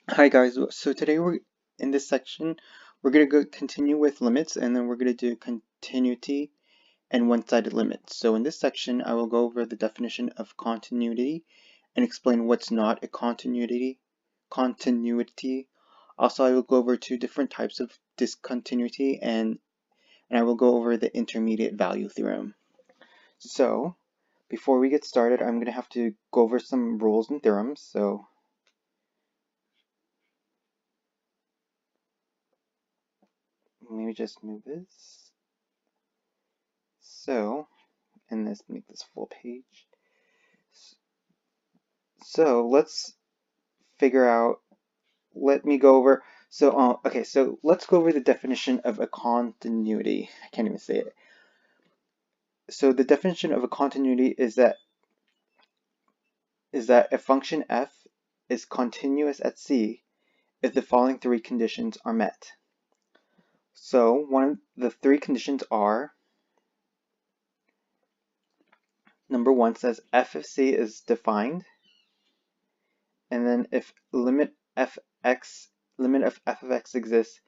Hi guys, so today in this section we're going to continue with limits, and then we're going to do continuity and one-sided limits. So in this section I will go over the definition of continuity and explain what's not a continuity. Also I will go over two different types of discontinuity, and I will go over the intermediate value theorem. So before we get started, I'm going to have to go over some rules and theorems. So let me just move this. So, and let's make this full page. So let's figure out, let me go over, okay, so let's go over the definition of a continuity. I can't even say it. So the definition of a continuity is that a function f is continuous at C if the following three conditions are met. So one of the three conditions are, number one says f of C is defined, and then if limit of f of x exists,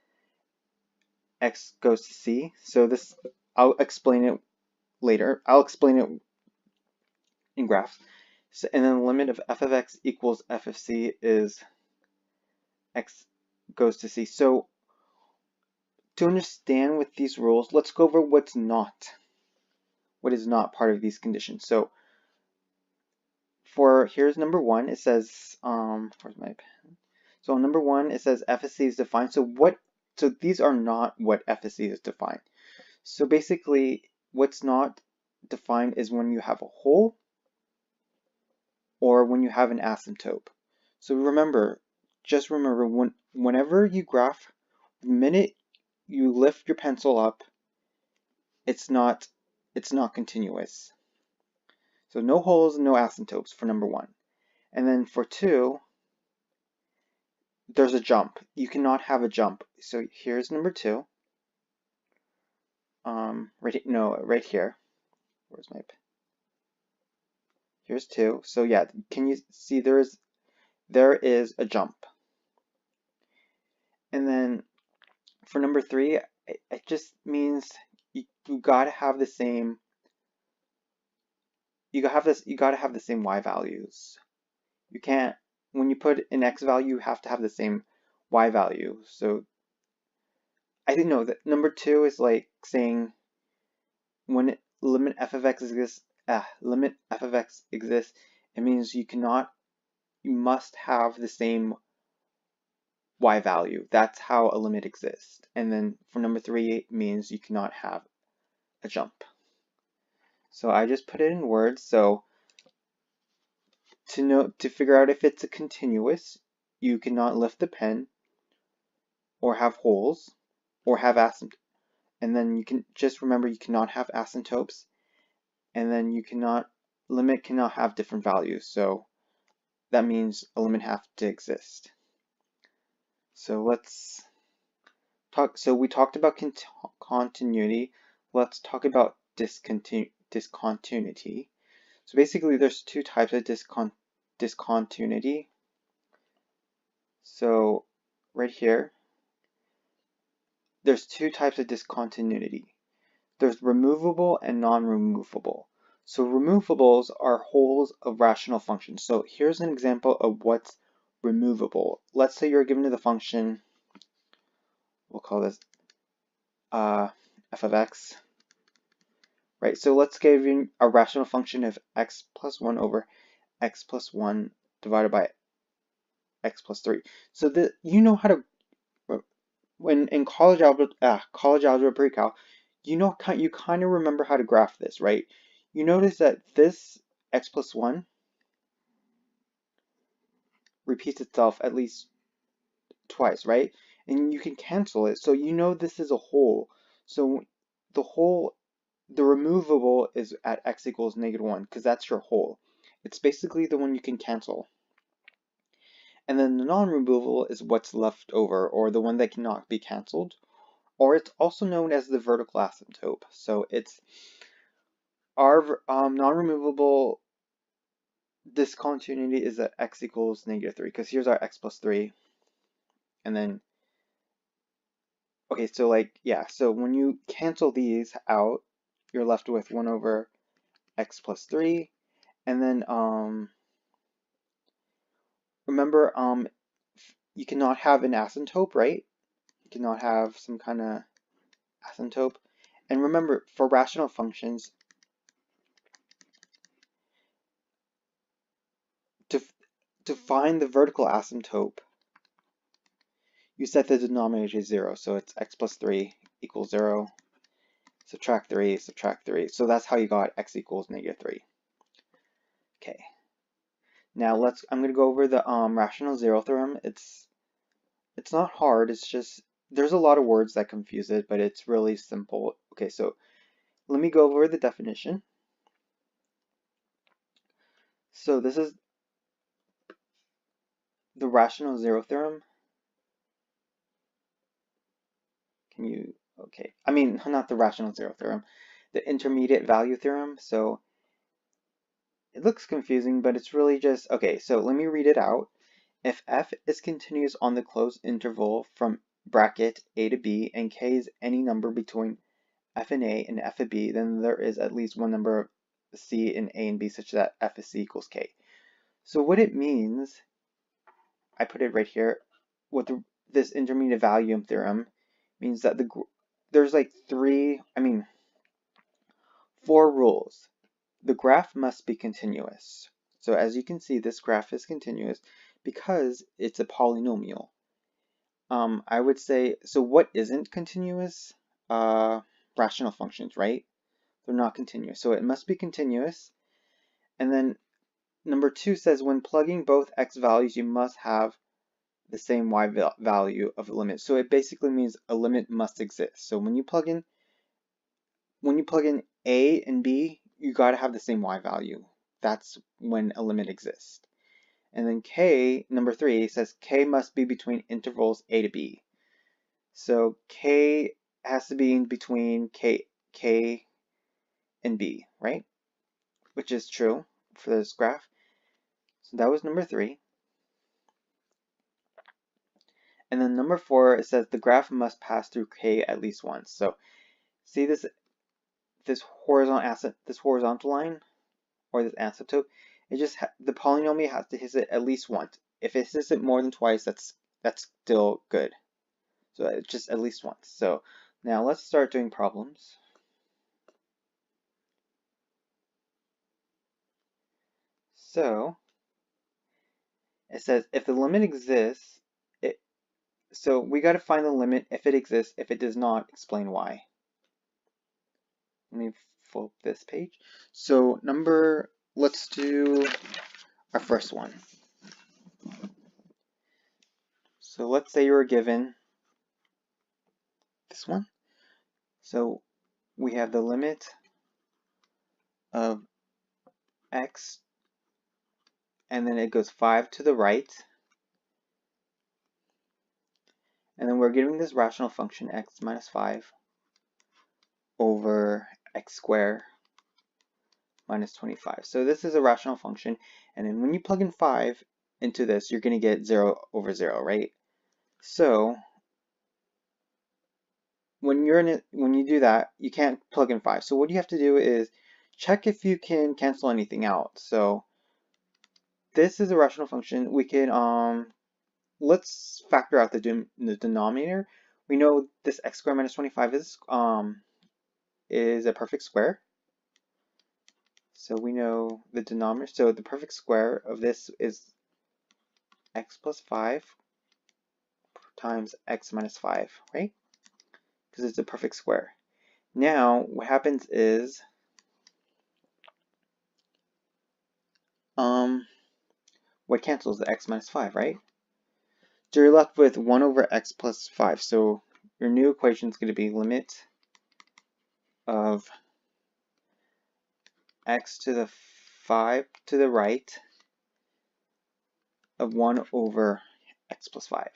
x goes to C. So this, I'll explain it later. I'll explain it in graphs. So, and then the limit of f of x equals f of C is x goes to C. So to understand with these rules, let's go over what is not part of these conditions. So for, here's number one, it says, where's my pen? So number one, it says f of C is defined. So these are not what f of C is defined. So basically, what's not defined is when you have a hole or when you have an asymptote. So just remember, whenever you graph, the minute you lift your pencil up, it's not continuous. So no holes, no asymptotes for number one. And then for two, there's a jump. You cannot have a jump. So here's number two. Right here. Where's my pen? Here's two. So yeah, can you see there is a jump? And then for number three, it just means you gotta have the same. You gotta have the same y values. You can't, when you put an x value, you have to have the same y value. So I didn't know that number two is like saying when limit f of x exists, it means you must have the same y value. That's how a limit exists. And then for number three, it means you cannot have a jump. So I just put it in words. So to figure out if it's a continuous, you cannot lift the pen or have holes or have asymptotes. And then you can just remember you cannot have asymptotes, and then limit cannot have different values. So that means a limit has to exist. So let's talk. So we talked about continuity. Let's talk about discontinuity. So basically, there's two types of discontinuity. So right here, there's two types of discontinuity. There's removable and non-removable. So removables are holes of rational functions. So here's an example of what's removable. Let's say you're given to the function, we'll call this f of x, right? So let's give you a rational function of x plus 1 over x plus 1 divided by x plus 3. So you know how to, when in college algebra pre-cal, you kind of remember how to graph this, right? You notice that this x plus 1 repeats itself at least twice, right? And you can cancel it, so you know this is a hole. So the removable is at x equals -1, because that's your hole. It's basically the one you can cancel. And then the non-removable is what's left over, or the one that cannot be canceled, or it's also known as the vertical asymptote. So it's our non-removable discontinuity is that x equals -3, because here's our x plus 3. And then, okay, so like, yeah, so when you cancel these out, you're left with 1 over x plus 3. And then, remember, you cannot have an asymptote, right? You cannot have some kind of asymptote. And remember, for rational functions, to find the vertical asymptote, you set the denominator to 0. So it's x plus 3 equals 0. Subtract 3, subtract 3. So that's how you got x equals -3. Okay. Now I'm going to go over the rational zero theorem. It's not hard. It's just, there's a lot of words that confuse it, but it's really simple. Okay, so let me go over the definition. So this is the rational zero theorem. Okay, I mean, not the rational zero theorem, the intermediate value theorem. So it looks confusing, but it's really just, okay, so let me read it out. If f is continuous on the closed interval from bracket a to b, and k is any number between f and a and f of b, then there is at least one number of c in a and b such that f of c equals k. So what it means, I put it right here, what this intermediate value theorem means that there's like 4 rules. The graph must be continuous. So as you can see, this graph is continuous because it's a polynomial. I would say, so what isn't continuous? Rational functions, right? They're not continuous. So it must be continuous. And then number 2 says when plugging both x values, you must have the same y value of a limit. So it basically means a limit must exist. So when you plug in a and b, you got to have the same y value. That's when a limit exists. And then k, number 3, says k must be between intervals a to b. So k has to be in between k and b, right? Which is true for this graph. So that was number 3. And then number 4, it says the graph must pass through k at least once. So see this horizontal line, or this asymptote, it just the polynomial has to hit it at least once. If it hits it more than twice, that's still good. So it's just at least once. So now let's start doing problems. So it says if the limit exists, so we got to find the limit if it exists. If it does not, explain why. Let me flip this page. So let's do our first one. So let's say you were given this one. So we have the limit of x, and then it goes 5 to the right. And then we're giving this rational function x minus 5 over x squared minus 25. So this is a rational function, and then when you plug in 5 into this, you're going to get 0 over 0, right? So when you do that, you can't plug in 5. So what you have to do is check if you can cancel anything out. So this is a rational function. We can let's factor out the denominator. We know this x squared minus 25 is a perfect square. So we know the denominator. So the perfect square of this is x plus 5 times x minus 5, right? Because it's a perfect square. Now what happens is what cancels the x minus 5, right? So you're left with 1 over x plus 5. So your new equation is going to be limit of x to the 5 to the right of 1 over x plus 5.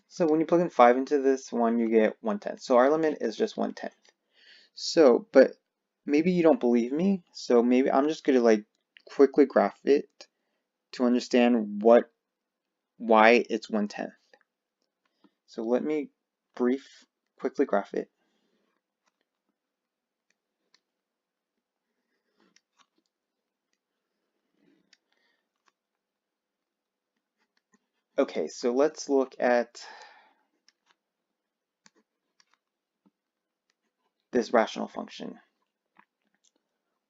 So when you plug in 5 into this one, you get 1/10. So our limit is just 1/10. So, but maybe you don't believe me. So maybe I'm just going to like quickly graph it to understand why it's 1/10. So let me quickly graph it. Okay, so let's look at this rational function.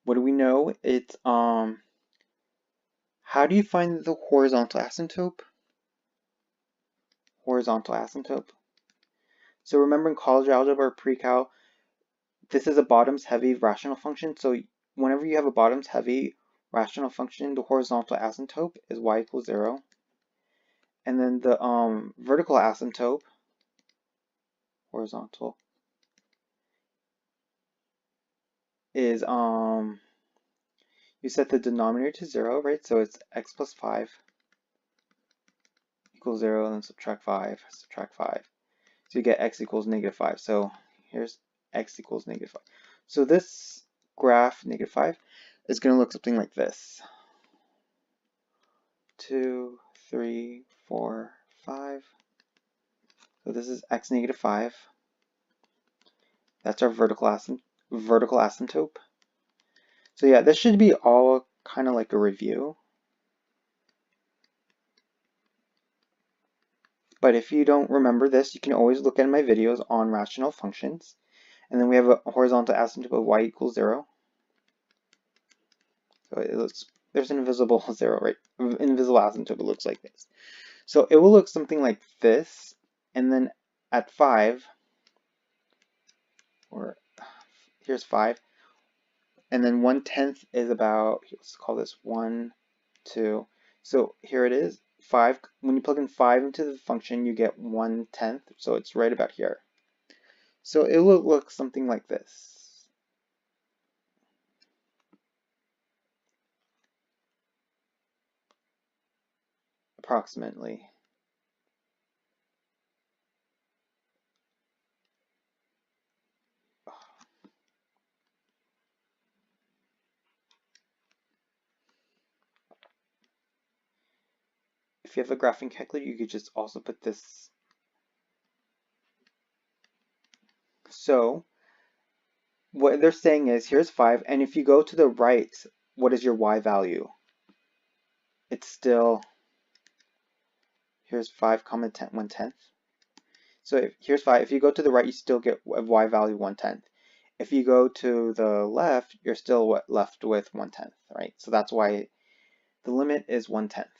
What do we know? It's how do you find the horizontal asymptote? Horizontal asymptote. So remember in college algebra or pre-cal, this is a bottoms heavy rational function. So whenever you have a bottoms heavy rational function, the horizontal asymptote is y equals 0. And then the vertical asymptote, horizontal, is you set the denominator to 0, right? So it's x plus 5 equals 0, and then subtract 5. So you get x equals -5. So here's x equals -5. So this graph, -5, is going to look something like this. 2, 3, 4, 5. So this is x -5. That's our vertical asymptote. So yeah, this should be all kind of like a review. But if you don't remember this, you can always look at my videos on rational functions. And then we have a horizontal asymptote of y equals 0. So there's an invisible 0, right? Invisible asymptote, it looks like this. So it will look something like this. And then at 5, or here's 5. And then 1/10 is about, let's call this 1, 2. So here it is, 5. When you plug in 5 into the function, you get 1/10. So it's right about here. So it will look something like this. Approximately. If you have a graphing calculator, you could just also put this. So what they're saying is, here's 5, and if you go to the right, what is your y value? It's still, here's 5, 1/10. So here's 5. If you go to the right, you still get a y value 1/10. If you go to the left, you're still left with 1/10, right? So that's why the limit is 1/10.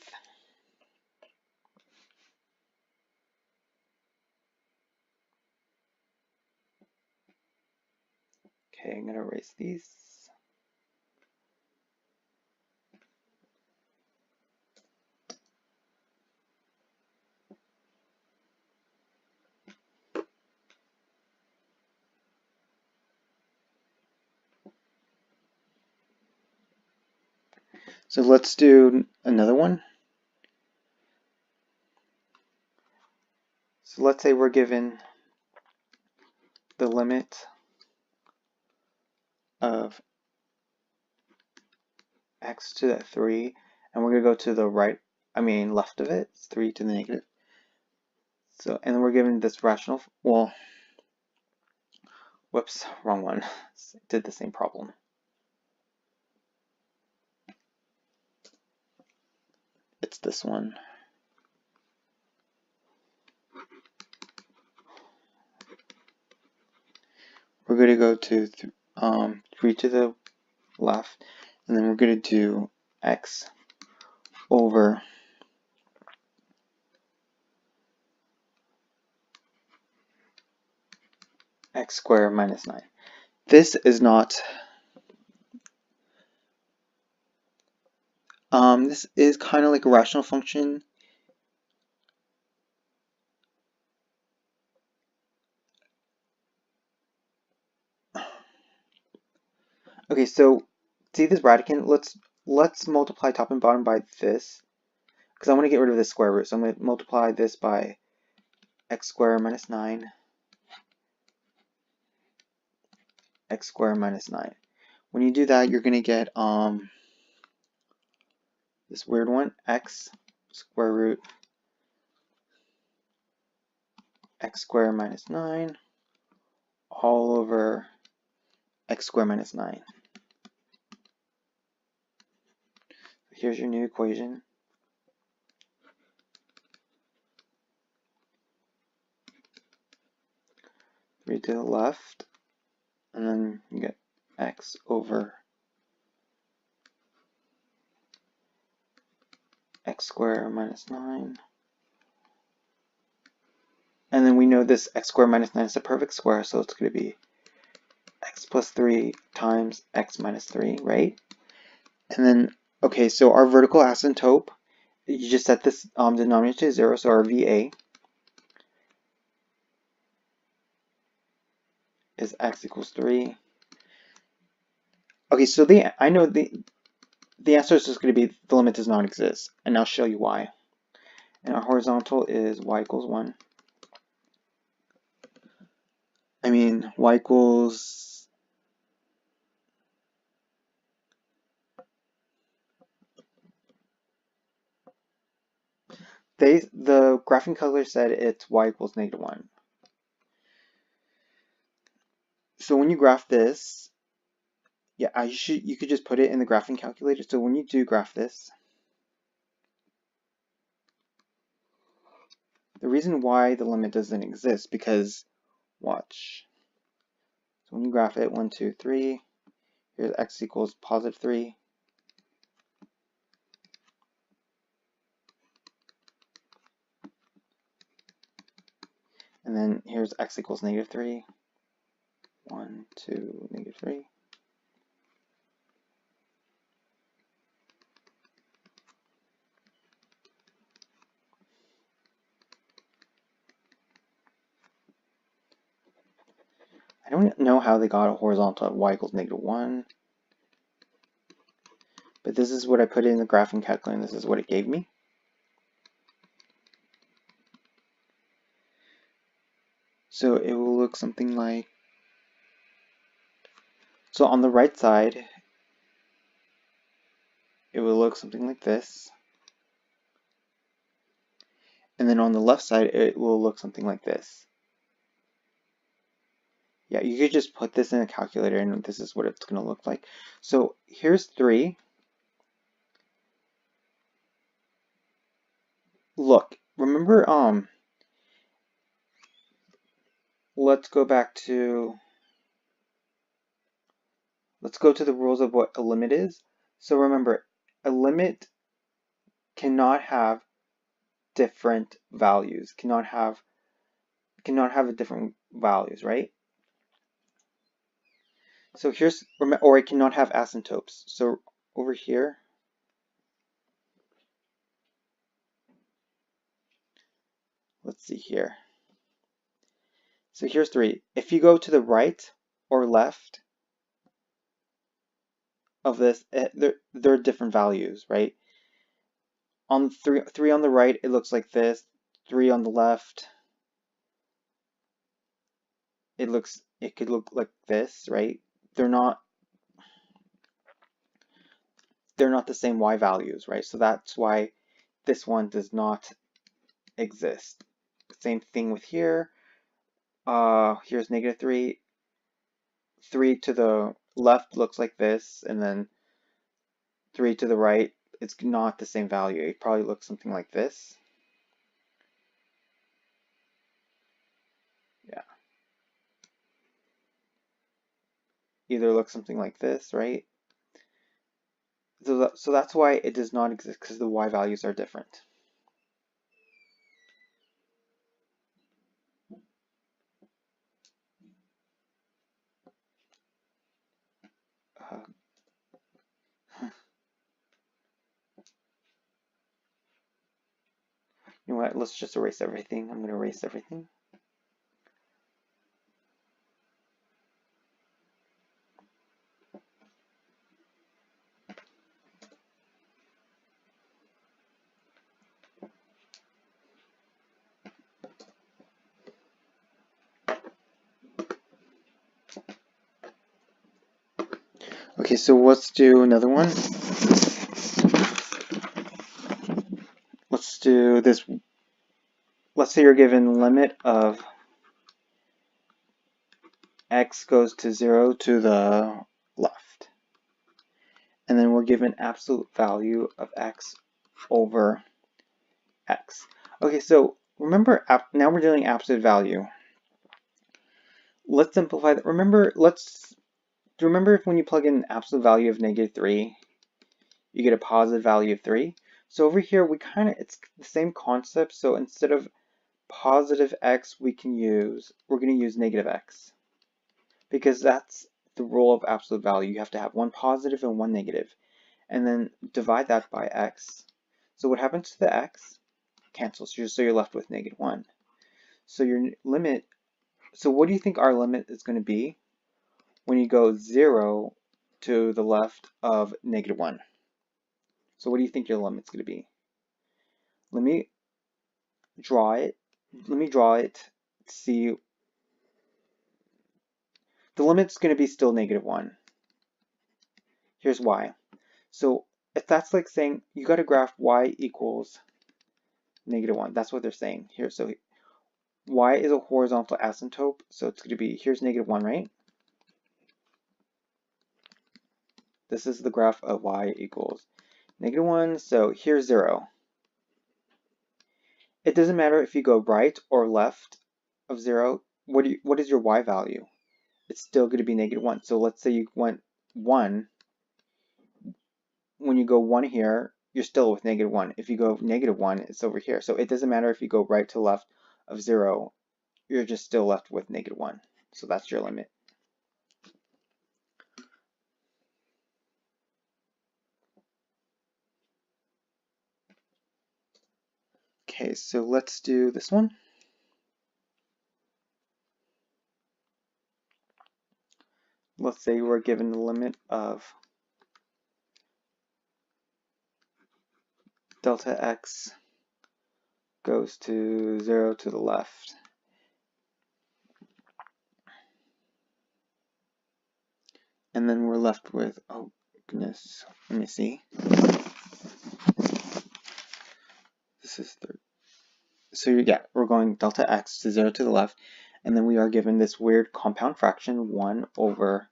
Okay, I'm going to erase these. So let's do another one. So let's say we're given the limit of x to the 3, and we're going to go to the right, left of it. It's 3 to the negative. So, and then we're given this rational, well, whoops, wrong one. Did the same problem. It's this one. We're going to go to 3 to the left, and then we're going to do x over x squared minus 9. This is not, this is kind of like a rational function. Okay, so see this radicand? Let's multiply top and bottom by this, because I want to get rid of this square root. So I'm going to multiply this by x squared minus 9, x squared minus 9. When you do that, you're going to get this weird one, x square root x squared minus 9 all over x squared minus 9. Here's your new equation. Three to the left, and then you get x over x squared minus 9. And then we know this x squared minus 9 is a perfect square, so it's going to be x plus 3 times x minus 3, right? And then, okay, so our vertical asymptote, you just set this denominator to 0, so our VA is x equals 3. Okay, so I know the answer is just going to be the limit does not exist, and I'll show you why. And our horizontal is y equals 1. I mean, y equals... the graphing calculator said it's y equals -1. So when you graph this, yeah, you could just put it in the graphing calculator. So when you do graph this, the reason why the limit doesn't exist, because watch. So when you graph it, 1, 2, 3, here's x equals positive 3. And then here's x equals -3. 1, 2, -3. I don't know how they got a horizontal at y equals -1. But this is what I put in the graphing calculator, and this is what it gave me. So it will look something like... So on the right side, it will look something like this. And then on the left side, it will look something like this. Yeah, you could just put this in a calculator and this is what it's going to look like. So here's 3. Look, remember, let's go to the rules of what a limit is. So remember, a limit cannot have different values, cannot have different values, right? So here's, or it cannot have asymptotes. So over here, let's see here. So here's 3. If you go to the right or left of this, they're different values, right? On 3 on the right, it looks like this. 3 on the left, it could look like this, right? They're not the same y values, right? So that's why this one does not exist. Same thing with here. Here's -3. 3 to the left looks like this, and then 3 to the right, it's not the same value. It probably looks something like this. Yeah. Either looks something like this, right? So that's why it does not exist, because the y values are different. You know what? Let's just erase everything. I'm going to erase everything. Okay, so let's do another one. do this. Let's say you're given limit of x goes to 0 to the left. And then we're given absolute value of x over x. Okay, so remember, now we're doing absolute value. Let's simplify that. Remember, do you remember if when you plug in an absolute value of -3, you get a positive value of 3? So over here, it's the same concept. So instead of positive x, we're going to use negative x. Because that's the rule of absolute value. You have to have one positive and one negative. And then divide that by x. So what happens to the x? Cancels, so you're left with -1. So your limit, so what do you think our limit is going to be when you go 0 to the left of -1? So what do you think your limit's going to be? Let me draw it. See, the limit's going to be still -1. Here's why. So if that's like saying you got to graph y equals -1, that's what they're saying here. So y is a horizontal asymptote, so it's going to be, here's -1, right? This is the graph of y equals -1, so here's 0. It doesn't matter if you go right or left of 0. What is your y value? It's still going to be -1. So let's say you went 1. When you go 1 here, you're still with -1. If you go -1, it's over here. So it doesn't matter if you go right to left of 0. You're just still left with -1. So that's your limit. Okay, so let's do this one. Let's say we're given the limit of delta x goes to 0 to the left. And then we're left with, oh goodness, let me see. This is third. So yeah, we're going delta x to 0 to the left, and then we are given this weird compound fraction 1 over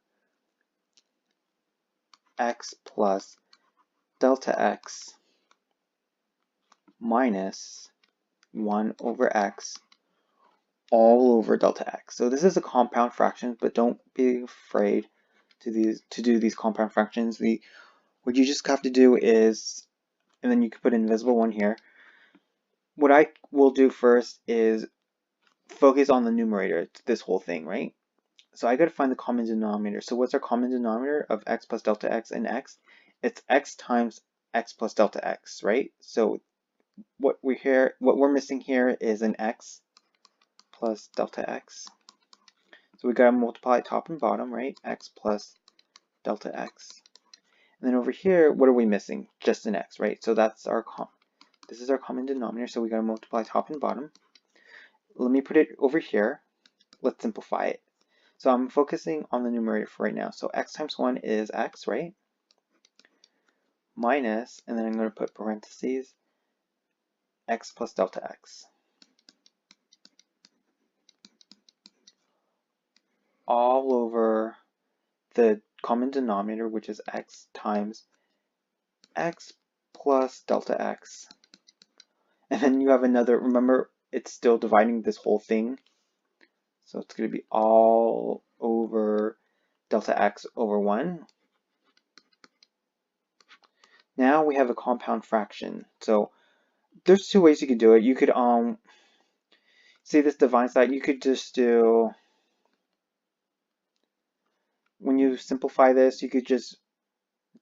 x plus delta x minus 1 over x all over delta x. So this is a compound fraction, but don't be afraid to do these compound fractions. What you just have to do is, and then you can put an invisible one here. What I will do first is focus on the numerator, this whole thing, right? So I got to find the common denominator. So what's our common denominator of x plus delta x and x? It's x times x plus delta x, right? So what we're missing here is an x plus delta x. So we got to multiply top and bottom, right? X plus delta x. And then over here, what are we missing? Just an x, right? So this is our common denominator, so we got to multiply top and bottom. Let me put it over here. Let's simplify it. So I'm focusing on the numerator for right now. So x times 1 is x, right? Minus, and then I'm going to put parentheses, x plus delta x. All over the common denominator, which is x times x plus delta x. And then you have another, remember, it's still dividing this whole thing. So it's going to be all over delta x over 1. Now we have a compound fraction. So there's two ways you could do it. You could see this divide side, you could just do, when you simplify this, you could just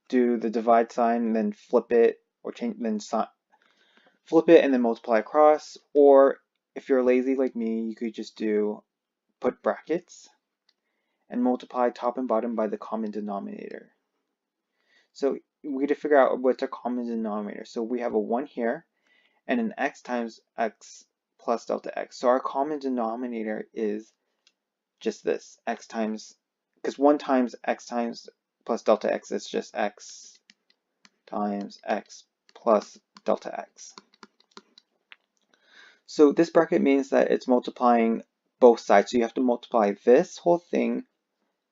do the divide sign and then flip it, or flip it and then multiply across. Or if you're lazy like me, you could just put brackets and multiply top and bottom by the common denominator. So we got to figure out what's our common denominator. So we have a 1 here and an x times x plus delta x. So our common denominator is just this, x times, because 1 times x times plus delta x is just x times x plus delta x. So this bracket means that it's multiplying both sides. So you have to multiply this whole thing,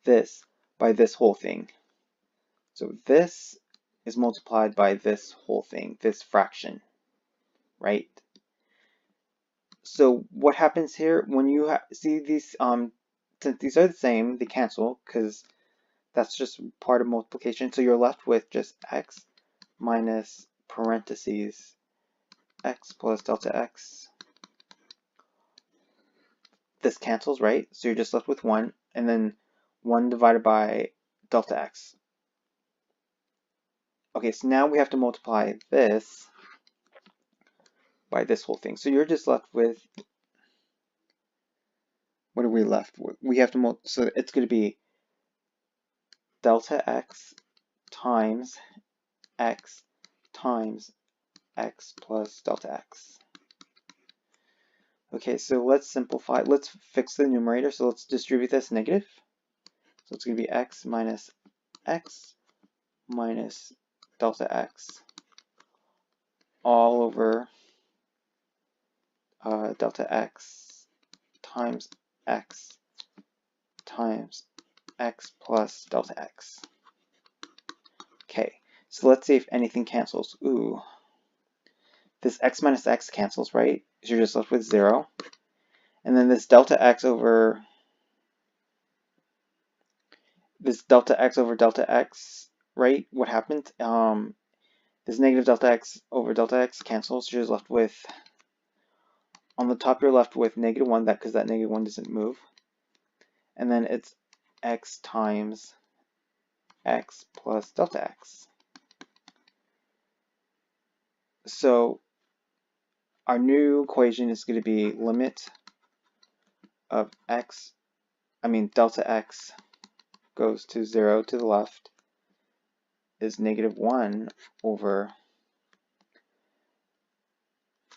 this, by this whole thing. So this is multiplied by this whole thing, this fraction, right? So what happens here when you see these, since these are the same, they cancel because that's just part of multiplication. So you're left with just x minus parentheses x plus delta x. This cancels, right? So you're just left with 1, and then 1 divided by delta x. Okay, so now we have to multiply this by this whole thing. So you're just left with, what are we left with? We have to so it's going to be delta x times x plus delta x. Okay, so let's simplify. Let's fix the numerator. So let's distribute this negative. So it's going to be x minus delta x all over delta x times x plus delta x. Okay, so let's see if anything cancels. Ooh, this x minus x cancels, right? So you're just left with 0. And then this delta x over delta x, right? What happened? This negative delta x over delta x cancels. So you're just left with, on the top you're left with negative 1, because that negative 1 doesn't move. And then it's x times x plus delta x. So our new equation is going to be limit of delta x goes to 0 to the left is negative 1 over,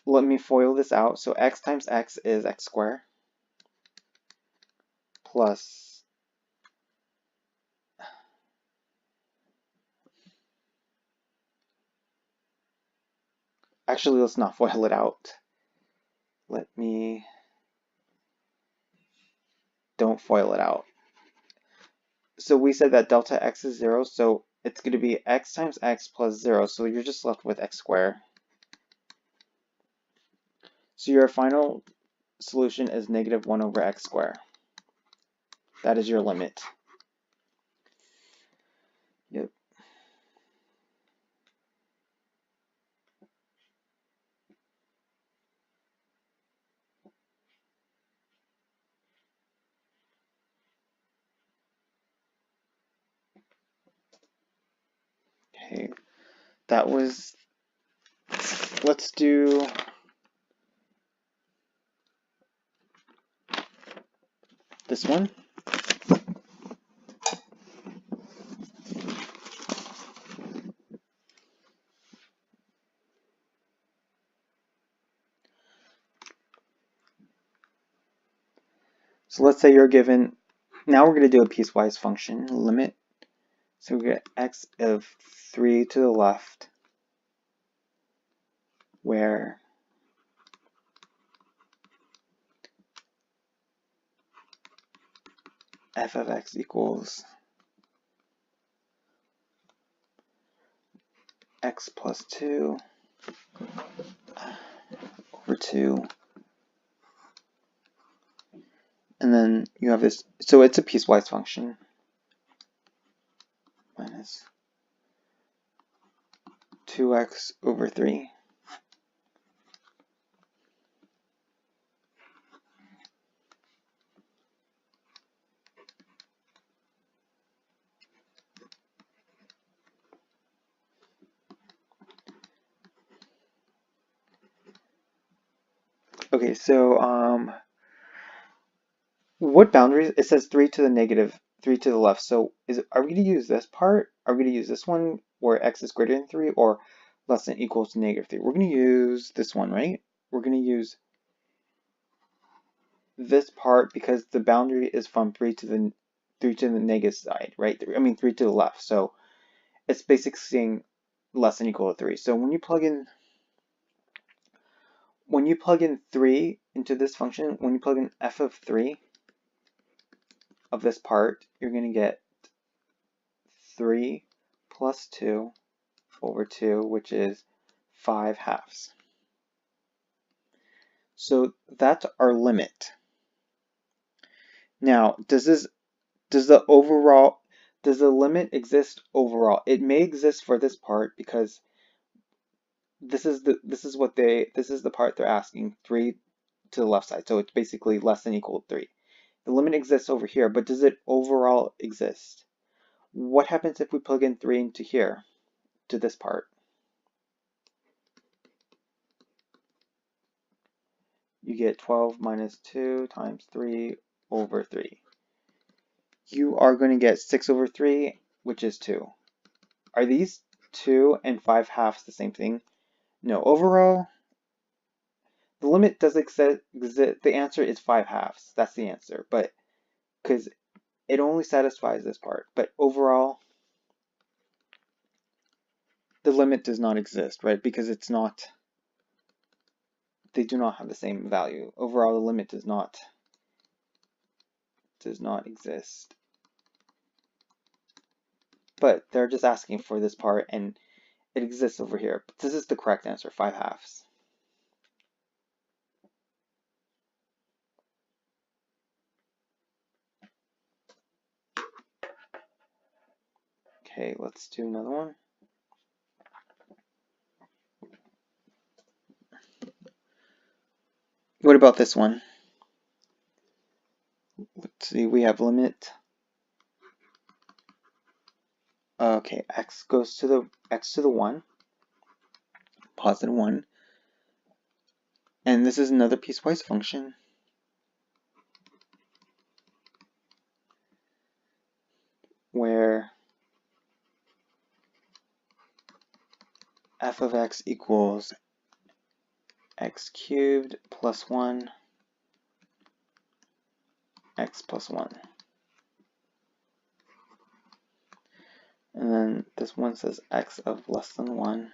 let me FOIL this out. So x times x is x squared plus, actually let's not FOIL it out. Don't FOIL it out. So we said that delta x is 0, so it's going to be x times x plus 0, so you're just left with x squared. So your final solution is negative 1 over x squared. That is your limit. Yep. Okay, that was, let's do this one. So let's say you're given, now we're going to do a piecewise function, limit. So we get x of 3 to the left, where f of x equals x plus 2 over 2. And then you have this, so it's a piecewise function, minus 2x over 3. Okay, so what boundaries? It says 3 to the negative, 3 to the left. So are we going to use this part? Are we going to use this one where x is greater than 3 or less than equals to negative 3? We're going to use this one, right? We're going to use this part because the boundary is from 3 to the negative side, right? I mean 3 to the left. So it's basically saying less than equal to 3. So when you plug in when you plug in 3 into this function, when you plug in f of 3 of this part, you're going to get 3 plus 2 over 2, which is 5/2. So that's our limit. Now, does the limit exist overall? It may exist for this part because this is the part they're asking, 3 to the left side. So it's basically less than or equal to 3. The limit exists over here, but does it overall exist? What happens if we plug in 3 into here, to this part? You get 12 minus 2 times 3 over 3. You are going to get 6 over 3, which is 2. Are these 2 and 5/2 the same thing? No. Overall, the limit does exist. The answer is 5/2. That's the answer, but because it only satisfies this part. But overall, the limit does not exist, right? Because it's not. They do not have the same value. Overall, the limit does not exist. But they're just asking for this part, and it exists over here. But this is the correct answer, 5/2. Okay, let's do another one. What about this one? Let's see, we have limit. Okay, x goes to the 1, positive 1. And this is another piecewise function. Where f of x equals x cubed plus 1, x plus 1. And then this one says x of less than 1,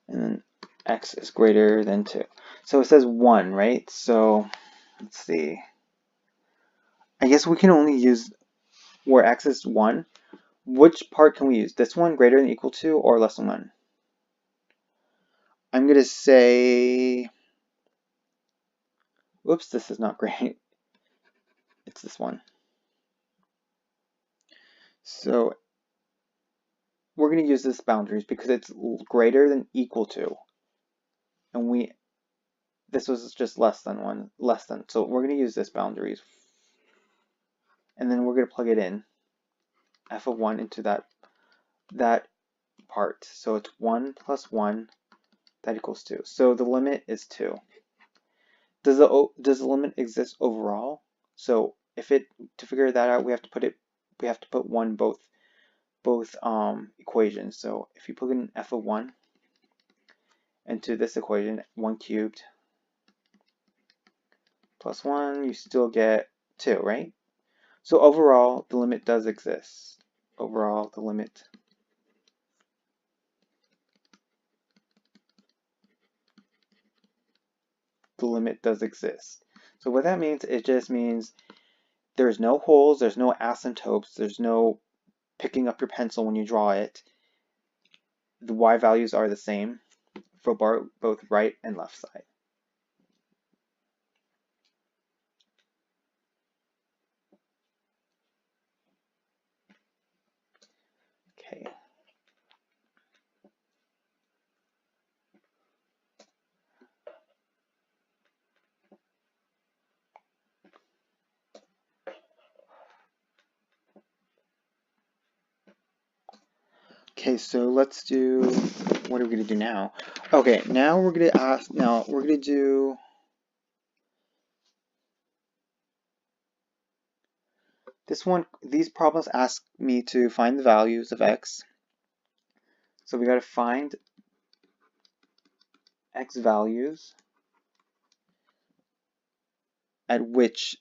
and then x is greater than 2. So it says 1, right? So let's see. I guess we can only use where x is 1. Which part can we use? This one, greater than or equal to, or less than 1? I'm going to say, whoops, this is not great. It's this one. So we're going to use this boundaries because it's greater than or equal to. And this was just less than 1, less than. So we're going to use this boundaries. And then we're going to plug it in, f of 1 into that part. So it's 1 plus 1, that equals 2. So the limit is 2. Does the limit exist overall? So to figure that out, we have to put 1 both equations. So if you plug in f of 1 into this equation, 1 cubed plus 1, you still get 2, right? So overall, the limit does exist. Overall, the limit does exist. So what that means, it just means there's no holes, there's no asymptotes, there's no picking up your pencil when you draw it. The y values are the same for both right and left side. Okay. Okay, so let's do, what are we going to do now? Okay, now we're going to do, this one, these problems ask me to find the values of x. So we got to find x values at which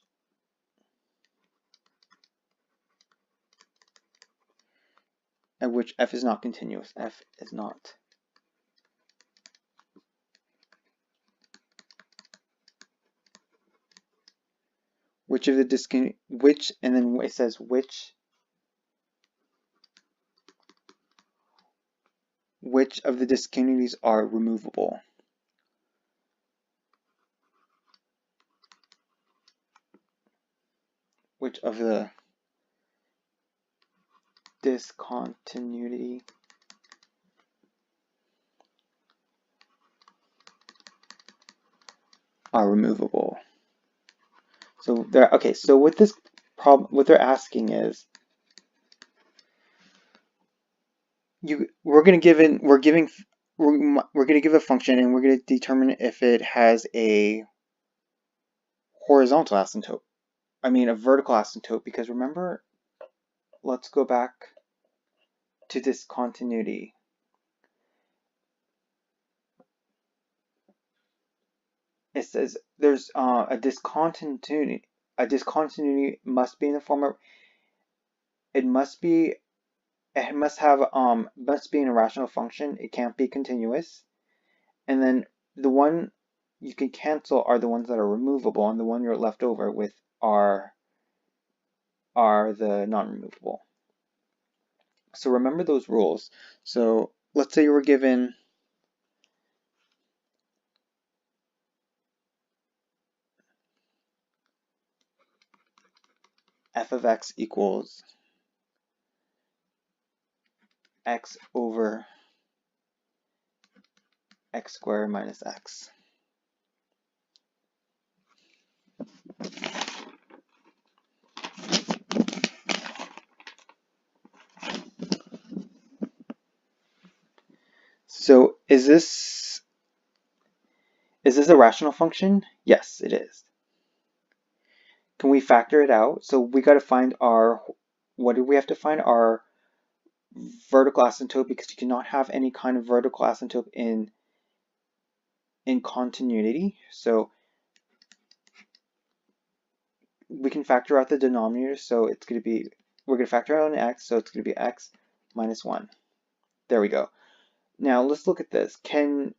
f is not continuous. F is not which of the and then it says which of the discontinuities are removable. Which of the discontinuity are removable. So they're okay. So with this problem, what they're asking is, we're going to give a function, and we're going to determine if it has a horizontal asymptote. I mean a vertical asymptote, because remember, let's go back to discontinuity. It says there's a discontinuity. A discontinuity must be in the form of, it must be in a rational function. It can't be continuous. And then the one you can cancel are the ones that are removable, and the one you're left over with are the non-removable. So remember those rules. So let's say you were given f of x equals x over x squared minus x. So is this a rational function? Yes, it is. Can we factor it out? So we got to find what do we have to find? Our vertical asymptote, because you cannot have any kind of vertical asymptote in continuity. So we can factor out the denominator. So it's going to be, we're going to factor out an x, so it's going to be x minus 1. There we go. Now let's look at this. Can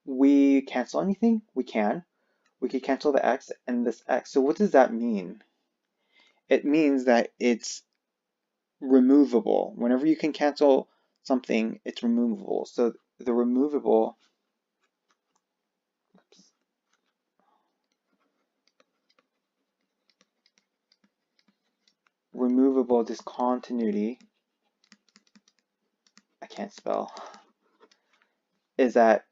we cancel anything? We can. We could cancel the x and this x. So what does that mean? It means that it's removable. Whenever you can cancel something, it's removable. So the removable discontinuity, I can't spell, is that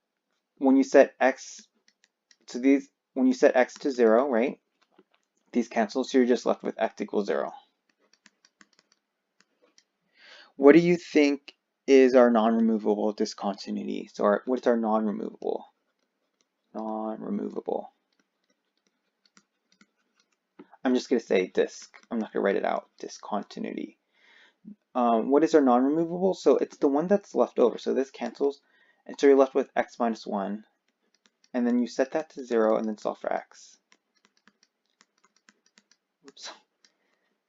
when you set x to when you set x to 0, right? These cancel, so you're just left with x equals 0. What do you think is our non-removable discontinuity? So what's our non-removable? Non-removable. I'm just going to say disc. I'm not going to write it out. Discontinuity. What is our non-removable? So it's the one that's left over. So this cancels, and so you're left with x minus 1. And then you set that to 0 and then solve for x. Oops.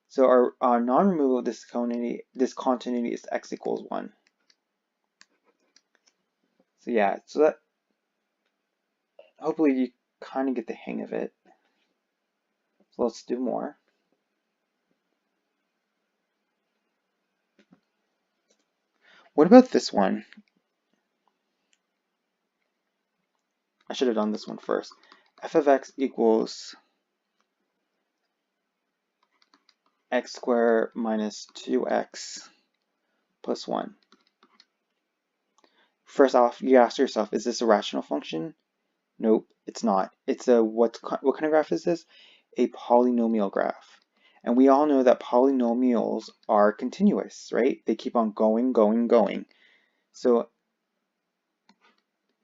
So our non-removable discontinuity is x equals 1. So yeah, so that hopefully you kind of get the hang of it. So let's do more. What about this one? I should have done this one first. F of x equals x squared minus 2x plus 1. First off, you ask yourself, is this a rational function? Nope, it's not. It's a, what kind of graph is this? A polynomial graph. And we all know that polynomials are continuous, right? They keep on going, going, going. So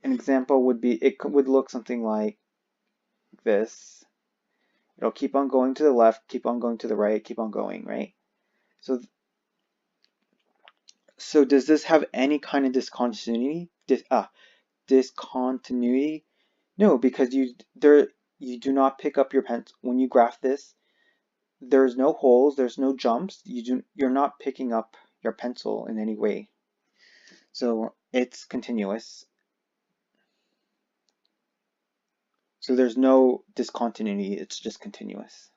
an example would be, it would look something like this. It'll keep on going to the left, keep on going to the right, keep on going, right? So does this have any kind of discontinuity? Discontinuity? No, because you do not pick up your pencil when you graph this. There's no holes, there's no jumps. You're not picking up your pencil in any way. So it's continuous. So there's no discontinuity, it's just continuous.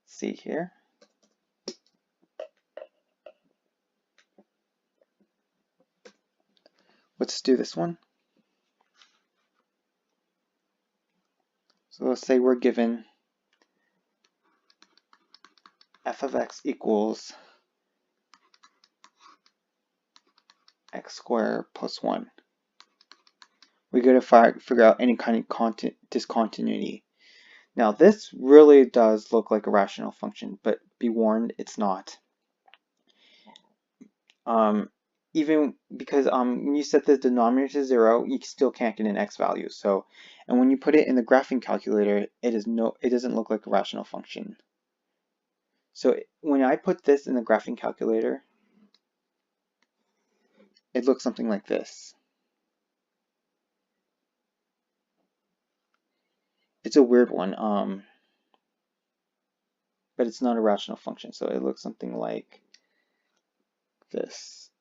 See here. Let's do this one. So let's say we're given f of x equals x squared plus 1. We got to figure out any kind of discontinuity. Now this really does look like a rational function, but be warned, it's not. Even because when you set the denominator to 0, you still can't get an x value. So, and when you put it in the graphing calculator, it doesn't look like a rational function. So when I put this in the graphing calculator, it looks something like this. It's a weird one, but it's not a rational function, so it looks something like this.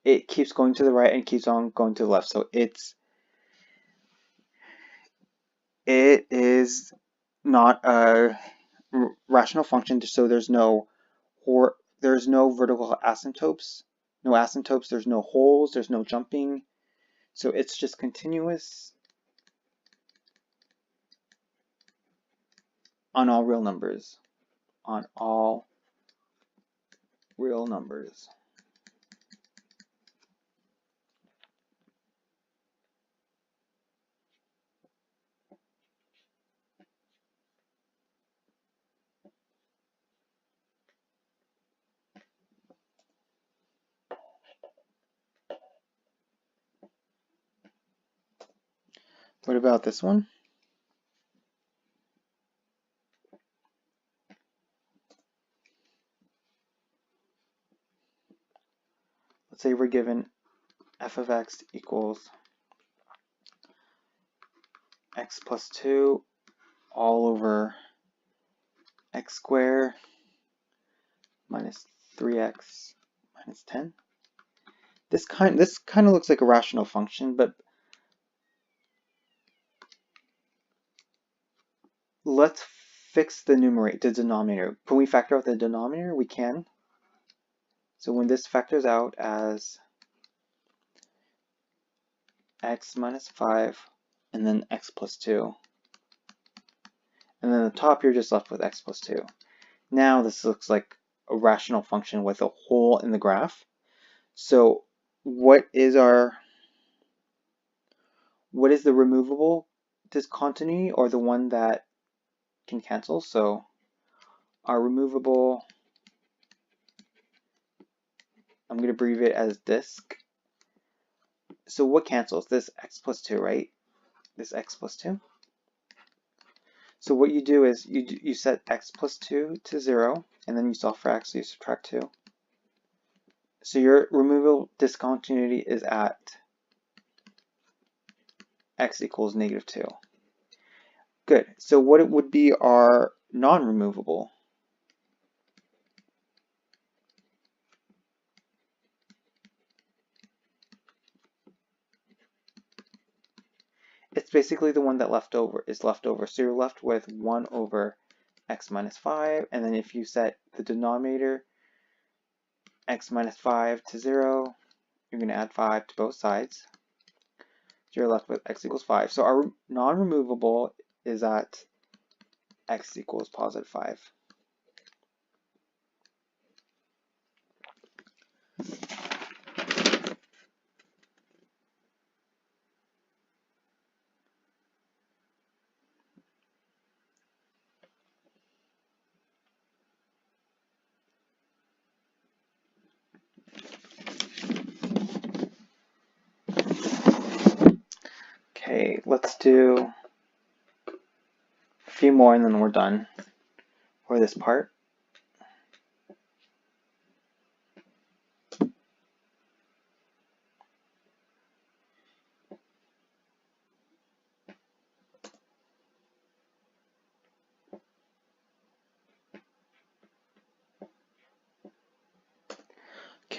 It keeps going to the right and keeps on going to the left, so it is not a rational function, so there's no vertical asymptotes, there's no holes, there's no jumping, so it's just continuous on all real numbers, What about this one? Let's say we're given f of x equals x plus 2 all over x squared minus 3x minus 10. This kind of looks like a rational function, but let's fix the denominator. Can we factor out the denominator? We can. So when this factors out as x minus 5 and then x plus 2, and then the top you're just left with x plus 2. Now this looks like a rational function with a hole in the graph. So what is the removable discontinuity, or the one that can cancel? So our removable, I'm going to abbreviate it as disc. So what cancels? This x plus 2, right? This x plus 2. So what you do is you set x plus 2 to 0, and then you solve for x, so you subtract 2. So your removable discontinuity is at x equals negative 2. Good. So what it would be our non-removable? It's basically the one that is left over. So you're left with 1 over x minus 5, and then if you set the denominator x minus 5 to 0, you're going to add 5 to both sides. So you're left with x equals 5. So our non-removable is at x equals positive 5. Okay, let's do a few more and then we're done for this part.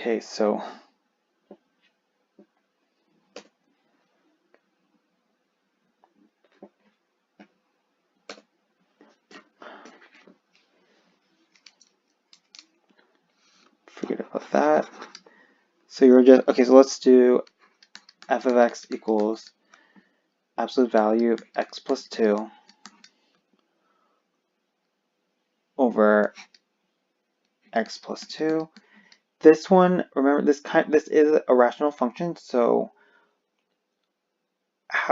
Okay, so forget about that. So you're just, okay, so let's do f of x equals absolute value of x plus 2 over x plus 2. This one, remember, this is a rational function, so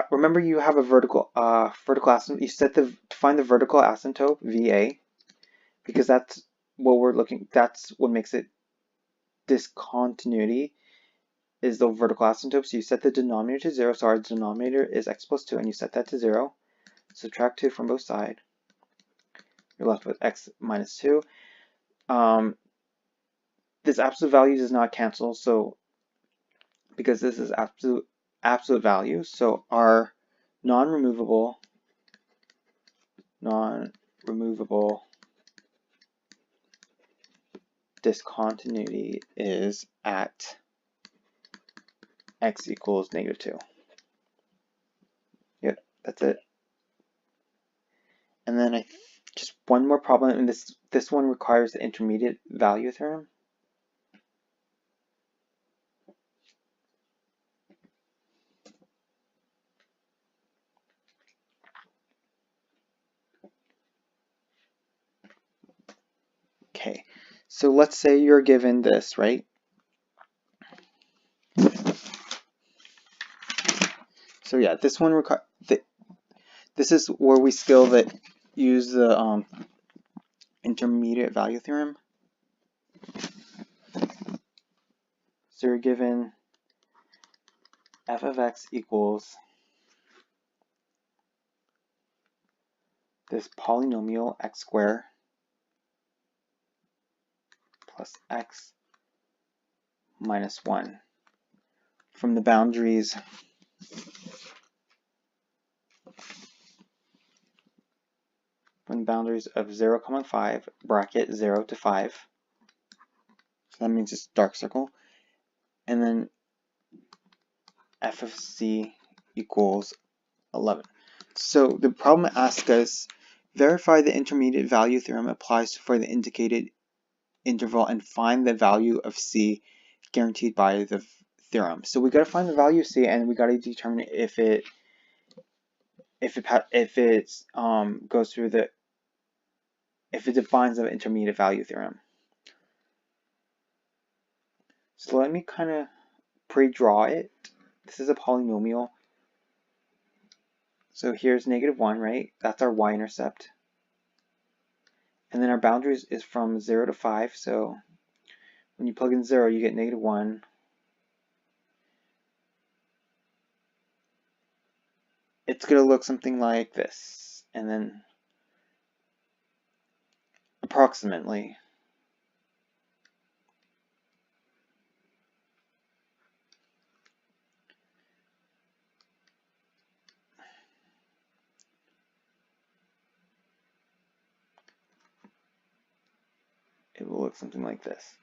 remember you have a vertical asymptote. You set to find the vertical asymptote VA, because that's what makes it discontinuity, is the vertical asymptote. So you set the denominator to 0, so our denominator is x plus 2, and you set that to 0. Subtract 2 from both sides. You're left with x minus 2. This absolute value does not cancel, so because this is absolute value, so our non-removable discontinuity is at x equals -2. Yep, that's it. And then just one more problem, and this one requires the intermediate value theorem. Okay, so let's say you're given this, right? So yeah, this one this is where we use the intermediate value theorem. So you're given f of x equals this polynomial x squared plus x minus 1 from the boundaries of 0, 5, bracket 0 to 5. So that means it's dark circle. And then f of c equals 11. So the problem asks us, verify the intermediate value theorem applies for the indicated interval and find the value of c guaranteed by the theorem. So we got to find the value of c, and we got to determine if it goes through if it defines the intermediate value theorem. So let me kind of pre-draw it. This is a polynomial. So here's -1, right? That's our y-intercept. And then our boundaries is from 0 to 5. So when you plug in 0, you get -1. It's going to look something like this. And then approximately. It will look something like this.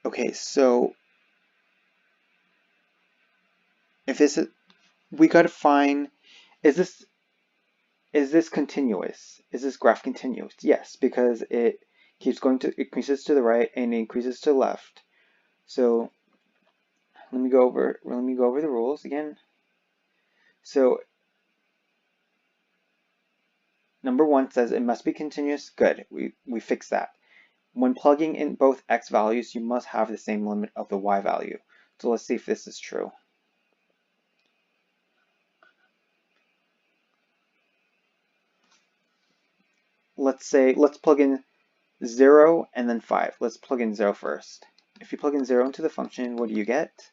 Okay, so if we got to find, is this continuous? Is this graph continuous? Yes, because it increases to the right and it increases to the left. So let me go over the rules again. So number 1 says it must be continuous. Good, we fixed that. When plugging in both x values, you must have the same limit of the y value. So let's see if this is true. Let's plug in 0 and then 5. Let's plug in 0 first. If you plug in 0 into the function, what do you get?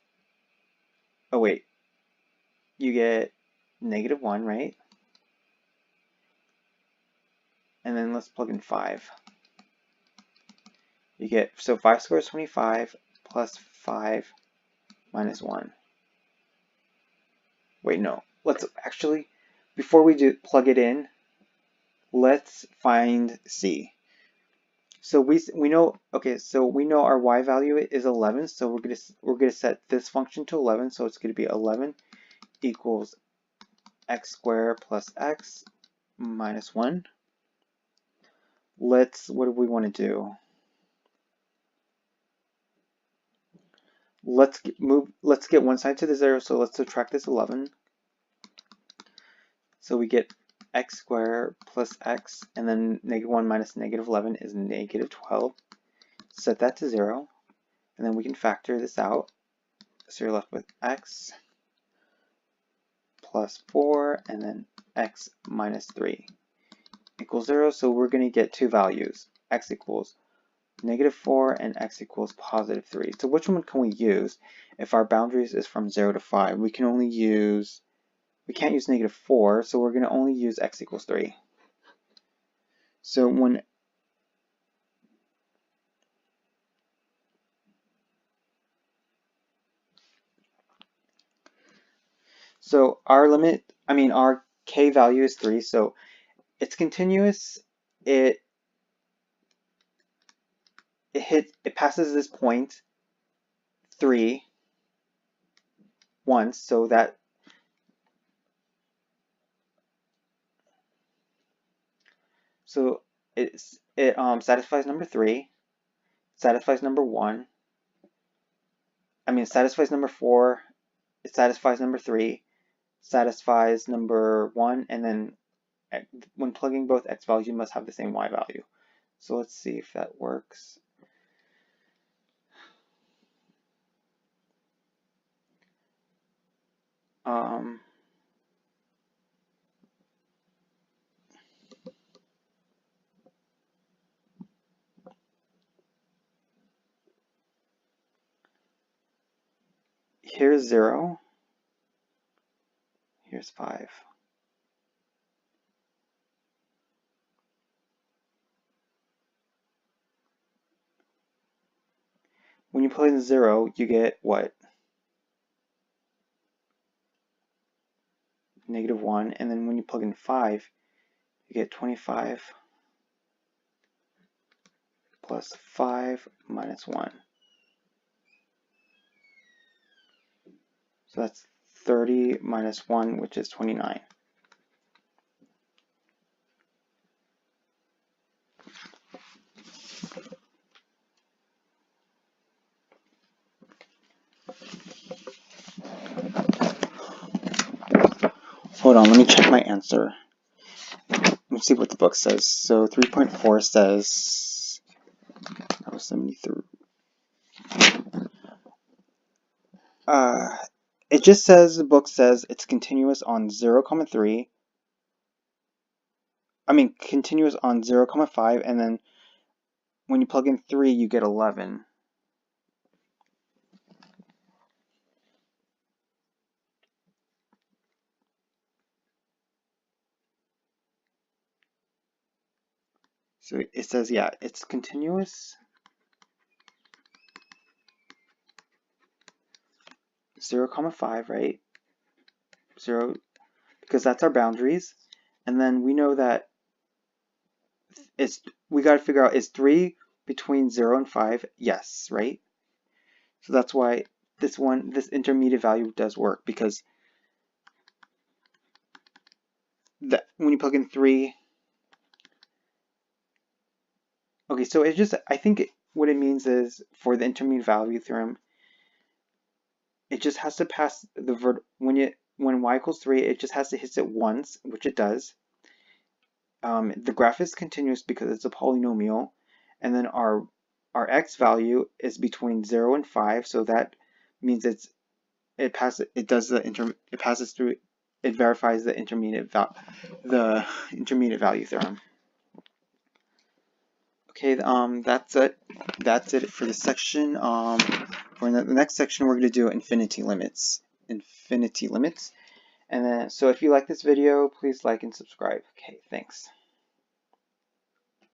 Oh wait, you get -1, right? And then let's plug in 5. You get, so 5 squared is 25 plus 5 minus 1. Wait, no. Let's actually, before we plug it in, let's find c. So we know, okay, so we know our y value is 11, so we're gonna set this function to 11, so it's gonna be 11 equals x squared plus x minus 1. What do we want to do? Let's get one side to the 0, so let's subtract this 11. So we get x squared plus x, and then -1 minus -11 is -12. Set that to 0, and then we can factor this out. So you're left with x plus 4, and then x minus 3 equals 0. So we're going to get two values, x equals -4 and x equals +3. So which one can we use? If our boundaries is from 0 to 5, we can't use -4, so we're going to only use x equals 3. So our k value is 3, so it's continuous. It passes this point 3 once, so it satisfies number 3, satisfies number 1. It satisfies number 4, it satisfies number 3, satisfies number 1, and then when plugging both x values, you must have the same y value. So let's see if that works. Here's 0. Here's 5. When you plug in 0, you get what? -1, and then when you plug in 5, you get 25 plus 5 minus 1. So that's 30 minus 1, which is 29. Hold on, let me check my answer. Let me see what the book says. So 3.4 says, that was 73. It just says, the book says it's continuous on 0, 3. Continuous on 0, 5, and then when you plug in 3, you get 11. So it says, yeah, it's continuous 0, 5, right? 0, because that's our boundaries. And then we know that we got to figure out, is 3 between 0 and 5? Yes, right? So that's why this intermediate value does work, because when you plug in 3, okay, so I think what it means is, for the intermediate value theorem, it just has to pass when y equals 3, it just has to hit it once, which it does. The graph is continuous because it's a polynomial, and then our x value is between 0 and 5, so that means it verifies the intermediate value theorem. Okay, that's it for this section. For the next section, we're going to do infinity limits. And then, so if you like this video, please like and subscribe. Okay, thanks.